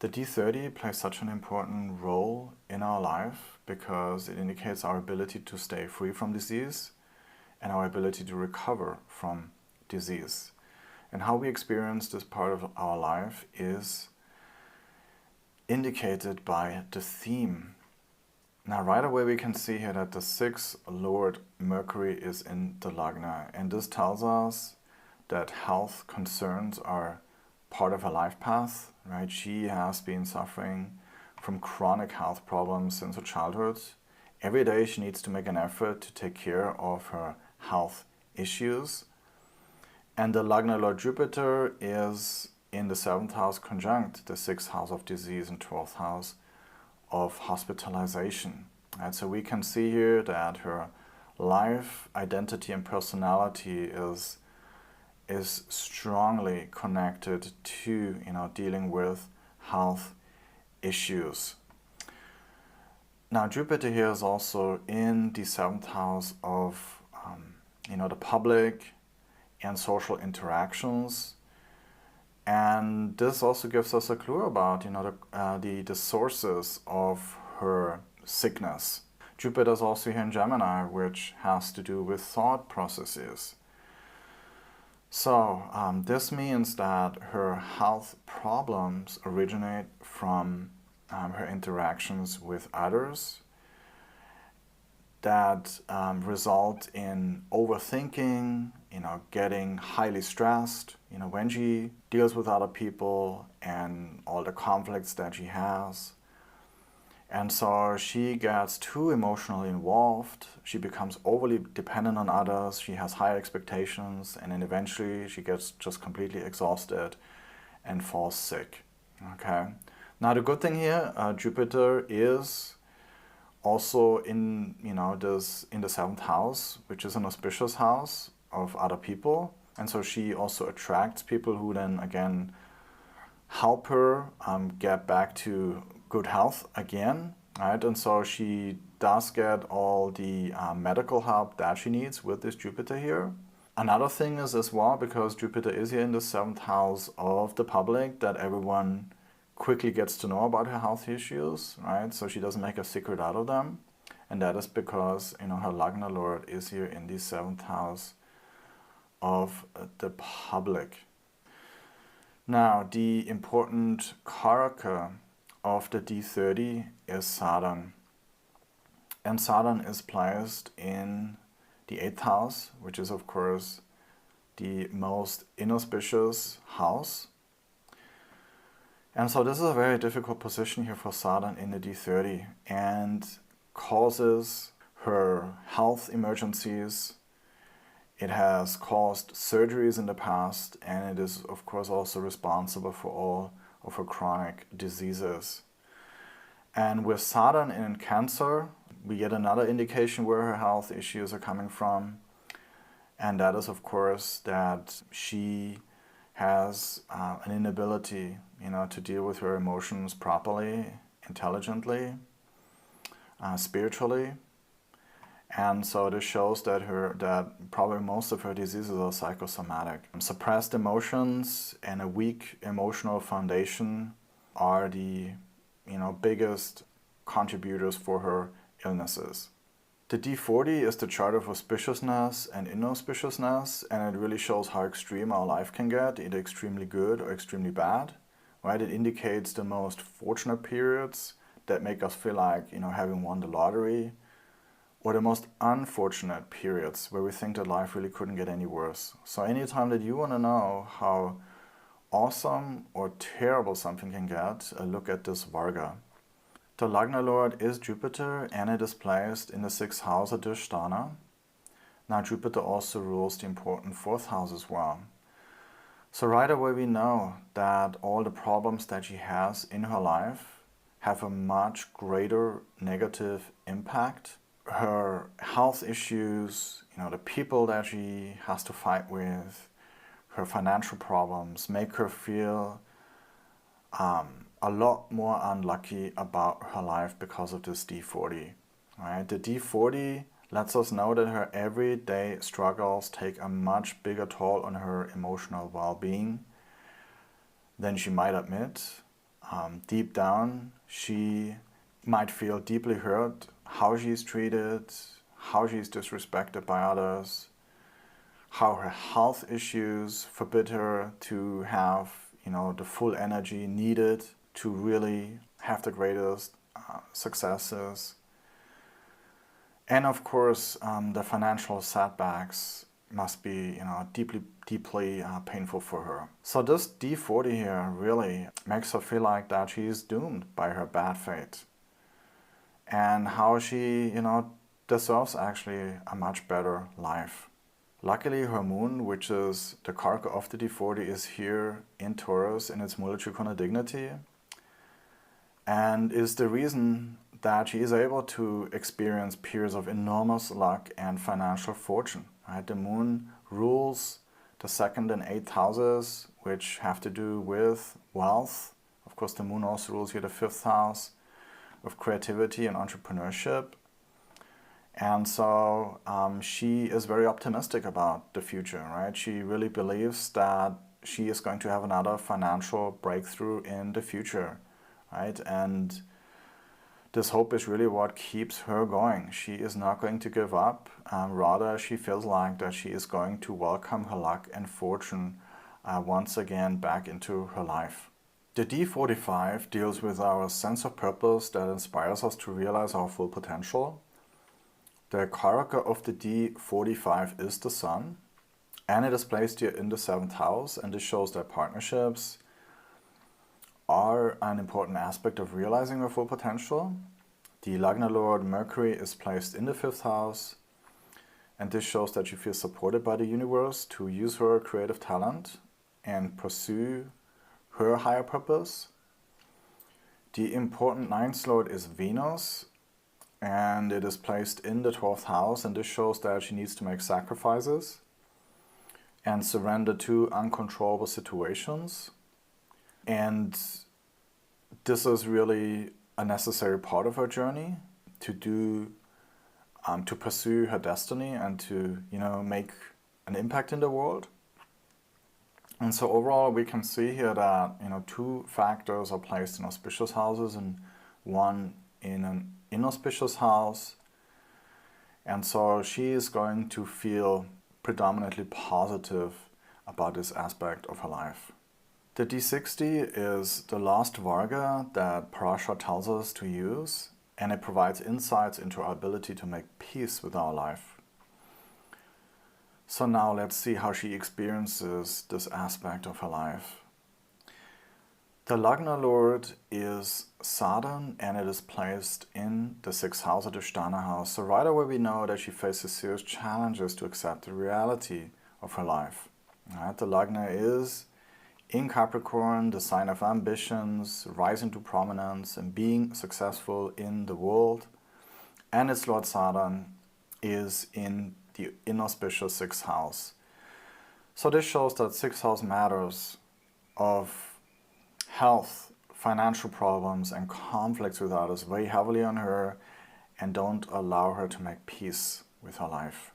The D30 plays such an important role in our life because it indicates our ability to stay free from disease and our ability to recover from disease. And how we experience this part of our life is indicated by the theme. Now right away we can see here that the 6th Lord Mercury is in the Lagna, and this tells us that health concerns are part of her life path, right? She has been suffering from chronic health problems since her childhood. Every day she needs to make an effort to take care of her health issues. And the Lagna Lord Jupiter is in the 7th house conjunct the 6th house of disease and 12th house of hospitalization. And so we can see here that her life, identity and personality is strongly connected to dealing with health issues. Now Jupiter here is also in the 7th house of the public and social interactions, and this also gives us a clue about the sources of her sickness. Jupiter is also here in Gemini, which has to do with thought processes. So this means that her health problems originate from her interactions with others that result in overthinking, getting highly stressed, when she deals with other people and all the conflicts that she has. And so she gets too emotionally involved, she becomes overly dependent on others, she has high expectations, and then eventually she gets just completely exhausted and falls sick. Okay. Now the good thing here, Jupiter is also in the 7th house, which is an auspicious house of other people, and so she also attracts people who then again help her get back to good health again, right? And so she does get all the medical help that she needs with this Jupiter here. Another thing is as well, because Jupiter is here in the 7th house of the public, that everyone quickly gets to know about her health issues, right? So she doesn't make a secret out of them, and that is because her Lagna Lord is here in the 7th house of the public. Now the important Karaka of the D30 is Saturn, and Saturn is placed in the 8th house, which is of course the most inauspicious house. And so this is a very difficult position here for Saturn in the D30, and causes her health emergencies. It has caused surgeries in the past, and it is of course also responsible for all of her chronic diseases. And with Saturn in Cancer, we get another indication where her health issues are coming from, and that is of course that she has an inability to deal with her emotions properly, intelligently, spiritually. And so this shows that probably most of her diseases are psychosomatic. Suppressed emotions and a weak emotional foundation are the biggest contributors for her illnesses. The D40 is the chart of auspiciousness and inauspiciousness, and it really shows how extreme our life can get, either extremely good or extremely bad. Right? It indicates the most fortunate periods that make us feel like having won the lottery, or the most unfortunate periods where we think that life really couldn't get any worse. So anytime that you want to know how awesome or terrible something can get, look at this Varga. The Lagna Lord is Jupiter, and it is placed in the 6th house of Dushtana. Now Jupiter also rules the important 4th house as well. So right away we know that all the problems that she has in her life have a much greater negative impact. Her health issues, the people that she has to fight with, her financial problems make her feel a lot more unlucky about her life because of this D40. Right? The D40 lets us know that her everyday struggles take a much bigger toll on her emotional well-being than she might admit. deep down, she might feel deeply hurt how she's treated, how she's disrespected by others, how her health issues forbid her to have, the full energy needed to really have the greatest successes. And of course, the financial setbacks must be, deeply painful for her. So this D40 here really makes her feel like that she is doomed by her bad fate, and how she, deserves actually a much better life. Luckily, her moon, which is the karaka of the D40, is here in Taurus in its Mula-Trikona dignity, and is the reason that she is able to experience periods of enormous luck and financial fortune. Right? The moon rules the 2nd and 8th houses, which have to do with wealth. Of course, the moon also rules here the 5th house of creativity and entrepreneurship. And so she is very optimistic about the future, right? She really believes that she is going to have another financial breakthrough in the future, right? And this hope is really what keeps her going. She is not going to give up. Rather, she feels like that she is going to welcome her luck and fortune once again back into her life. The D45 deals with our sense of purpose that inspires us to realize our full potential. The karaka of the D45 is the sun, and it is placed here in the 7th house, and this shows that partnerships are an important aspect of realizing our full potential. The Lagna Lord Mercury is placed in the 5th house, and this shows that she feels supported by the universe to use her creative talent and pursue her higher purpose. The important 9th Lord is Venus, and it is placed in the 12th house, and this shows that she needs to make sacrifices and surrender to uncontrollable situations. And this is really a necessary part of her journey to pursue her destiny and to, make an impact in the world. And so overall, we can see here that, 2 factors are placed in auspicious houses and 1 in an inauspicious house. And so she is going to feel predominantly positive about this aspect of her life. The D60 is the last Varga that Parashar tells us to use, and it provides insights into our ability to make peace with our life. So now let's see how she experiences this aspect of her life. The Lagna Lord is Saturn, and it is placed in the 6th house of the Sthana house. So right away we know that she faces serious challenges to accept the reality of her life. Right? The Lagna is in Capricorn, the sign of ambitions, rising to prominence, and being successful in the world. And its Lord Saturn is in the inauspicious 6th house. So this shows that 6th house matters of health, financial problems, and conflicts with others weigh heavily on her and don't allow her to make peace with her life.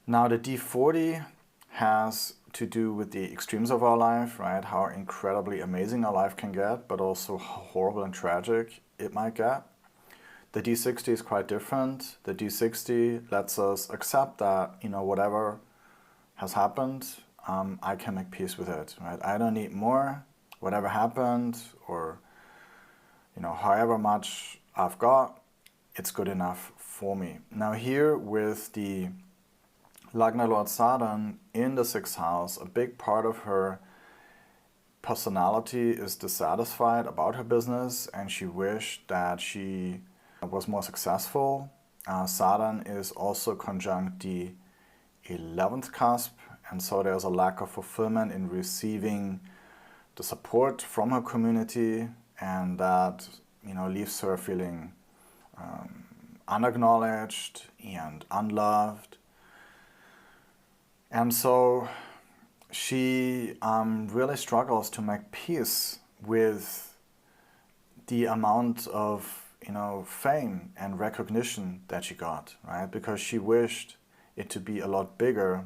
Now the D40 has to do with the extremes of our life, right? How incredibly amazing our life can get, but also how horrible and tragic it might get. The D60 is quite different. The D60 lets us accept that, whatever has happened, I can make peace with it, right? I don't need more. Whatever happened, or, however much I've got, it's good enough for me. Now here with the Lagna Lord Saturn in the 6th house, a big part of her personality is dissatisfied about her business, and she wished that she was more successful. Saturn is also conjunct the 11th cusp, and so there's a lack of fulfillment in receiving the support from her community, and that leaves her feeling unacknowledged and unloved. And so she really struggles to make peace with the amount of fame and recognition that she got, right? Because she wished it to be a lot bigger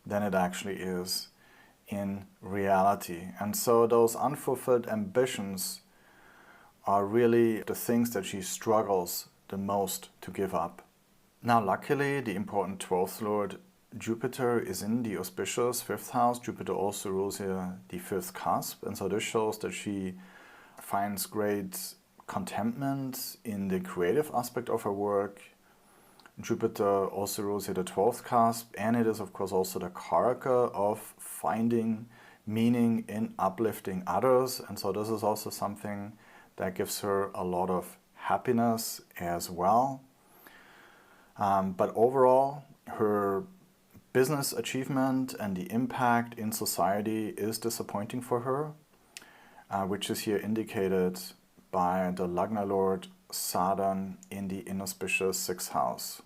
than it actually is. in reality. And so those unfulfilled ambitions are really the things that she struggles the most to give up. Now, luckily, the important 12th Lord Jupiter is in the auspicious 5th house. Jupiter also rules here the 5th cusp, and so this shows that she finds great contentment in the creative aspect of her work. Jupiter also rules here the 12th cusp, and it is of course also the karaka of finding meaning in uplifting others, and so this is also something that gives her a lot of happiness as well. But overall, her business achievement and the impact in society is disappointing for her, which is here indicated by the Lagna Lord Saturn in the inauspicious 6th house.